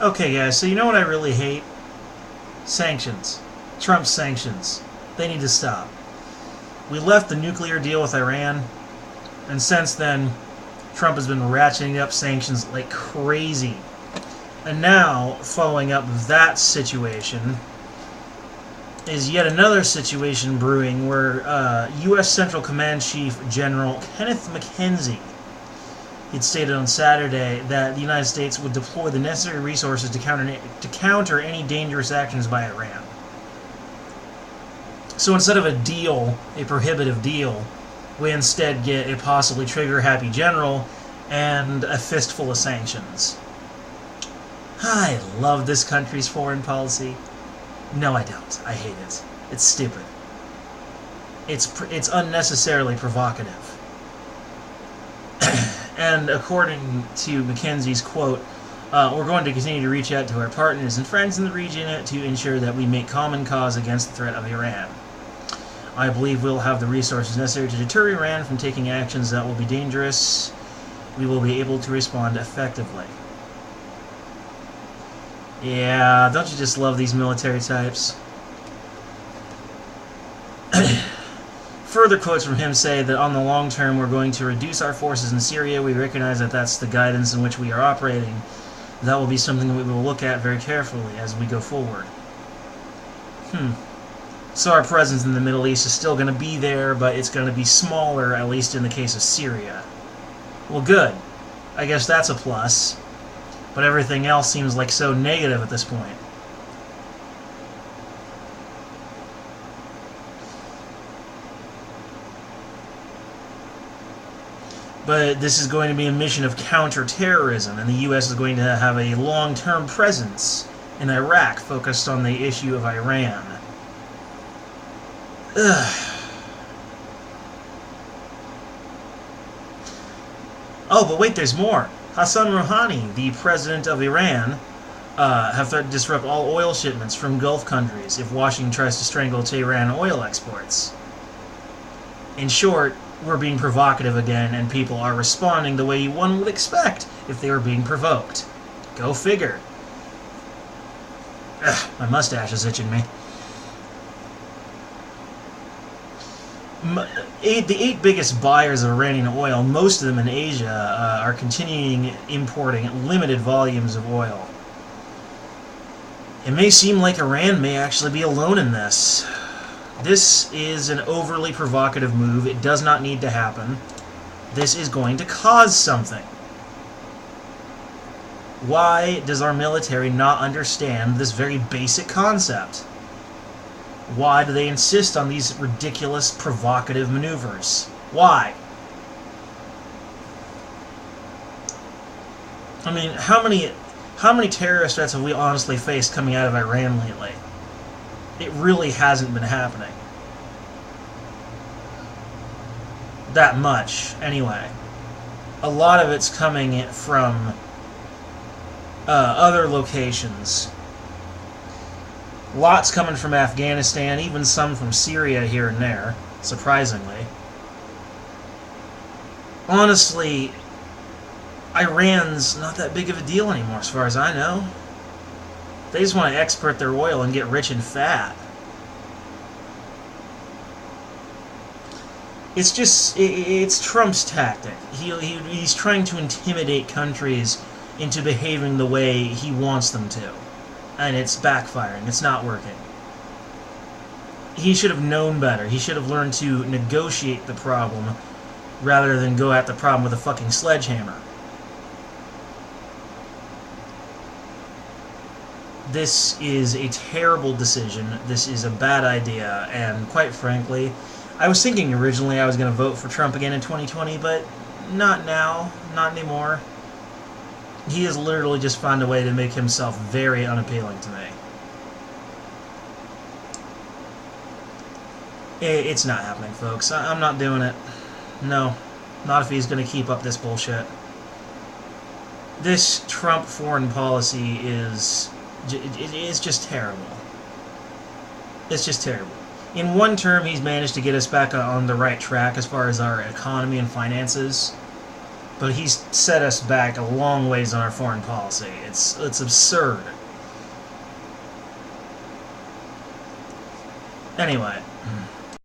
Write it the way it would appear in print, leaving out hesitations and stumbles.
Okay, guys, so you know what I really hate? Sanctions. Trump's sanctions. They need to stop. We left the nuclear deal with Iran, and since then, Trump has been ratcheting up sanctions like crazy. And now, following up that situation, is yet another situation brewing where U.S. Central Command Chief General Kenneth McKenzie had stated on Saturday that the United States would deploy the necessary resources to counter any dangerous actions by Iran. So instead of a deal, a prohibitive deal, we instead get a possibly trigger-happy general and a fistful of sanctions. I love this country's foreign policy. No, I don't. I hate it. It's stupid. It's unnecessarily provocative. And according to McKenzie's quote, we're going to continue to reach out to our partners and friends in the region to ensure that we make common cause against the threat of Iran. I believe we'll have the resources necessary to deter Iran from taking actions that will be dangerous. We will be able to respond effectively. Yeah, don't you just love these military types? Further quotes from him say that on the long term we're going to reduce our forces in Syria. We recognize that that's the guidance in which we are operating. That will be something that we will look at very carefully as we go forward. So our presence in the Middle East is still going to be there, but it's going to be smaller, at least in the case of Syria. Well, good. I guess that's a plus. But everything else seems like so negative at this point. But this is going to be a mission of counter-terrorism, and the U.S. is going to have a long-term presence in Iraq focused on the issue of Iran. Ugh. Oh, but wait, there's more. Hassan Rouhani, the president of Iran, have threatened to disrupt all oil shipments from Gulf countries if Washington tries to strangle Tehran oil exports. In short, we're being provocative again, and people are responding the way one would expect if they were being provoked. Go figure. Ugh, my mustache is itching me. The 8 biggest buyers of Iranian oil, most of them in Asia, are continuing importing limited volumes of oil. It may seem like Iran may actually be alone in this. This is an overly provocative move. It does not need to happen. This is going to cause something. Why does our military not understand this very basic concept? Why do they insist on these ridiculous, provocative maneuvers? Why? I mean, how many terrorist threats have we honestly faced coming out of Iran lately? It really hasn't been happening. That much, anyway. A lot of it's coming from other locations. Lots coming from Afghanistan, even some from Syria here and there, surprisingly. Honestly, Iran's not that big of a deal anymore, as far as I know. They just want to export their oil and get rich and fat. It's Trump's tactic. He's trying to intimidate countries into behaving the way he wants them to. And it's backfiring. It's not working. He should have known better. He should have learned to negotiate the problem rather than go at the problem with a fucking sledgehammer. This is a terrible decision. This is a bad idea. And quite frankly, I was thinking originally I was going to vote for Trump again in 2020, but not now. Not anymore. He has literally just found a way to make himself very unappealing to me. It's not happening, folks. I'm not doing it. No. Not if he's going to keep up this bullshit. This Trump foreign policy is just terrible. It's just terrible. In one term, he's managed to get us back on the right track as far as our economy and finances. But he's set us back a long ways on our foreign policy. It's absurd. Anyway,